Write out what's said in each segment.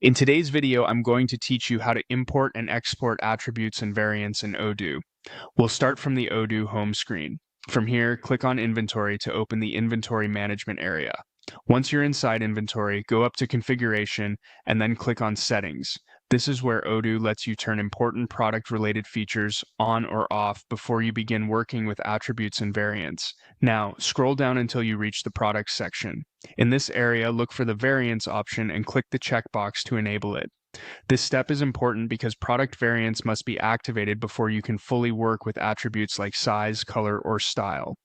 In today's video, I'm going to teach you how to import and export attributes and variants in Odoo. We'll start from the Odoo home screen. From here, click on Inventory to open the Inventory Management area. Once you're inside Inventory, go up to Configuration and then click on Settings. This is where Odoo lets you turn important product-related features on or off before you begin working with attributes and variants. Now, scroll down until you reach the Products section. In this area, look for the Variants option and click the checkbox to enable it. This step is important because product variants must be activated before you can fully work with attributes like size, color, or style.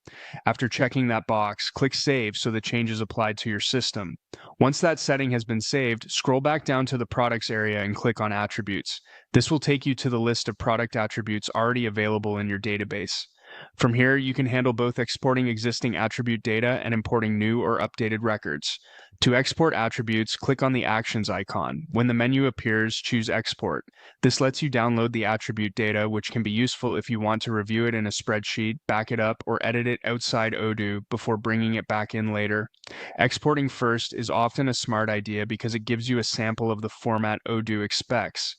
After checking that box, click Save so the change is applied to your system. Once that setting has been saved, scroll back down to the Products area and click on Attributes. This will take you to the list of product attributes already available in your database. From here, you can handle both exporting existing attribute data and importing new or updated records. To export attributes, click on the Actions icon. When the menu appears, choose Export. This lets you download the attribute data, which can be useful if you want to review it in a spreadsheet, back it up, or edit it outside Odoo before bringing it back in later. Exporting first is often a smart idea because it gives you a sample of the format Odoo expects.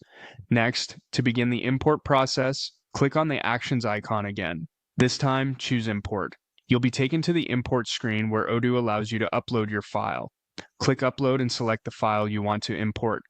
Next, to begin the import process, click on the Actions icon again. This time, choose Import. You'll be taken to the import screen where Odoo allows you to upload your file. Click Upload and select the file you want to import.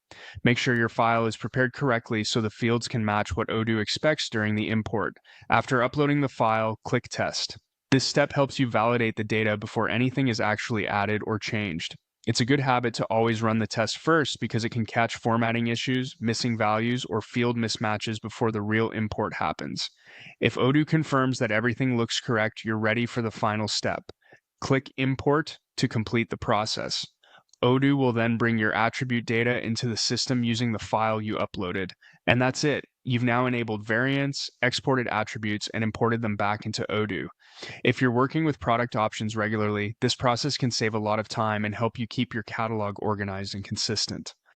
Make sure your file is prepared correctly so the fields can match what Odoo expects during the import. After uploading the file, click Test. This step helps you validate the data before anything is actually added or changed. It's a good habit to always run the test first because it can catch formatting issues, missing values, or field mismatches before the real import happens. If Odoo confirms that everything looks correct, you're ready for the final step. Click Import to complete the process. Odoo will then bring your attribute data into the system using the file you uploaded. And that's it. You've now enabled variants, exported attributes, and imported them back into Odoo. If you're working with product options regularly, this process can save a lot of time and help you keep your catalog organized and consistent.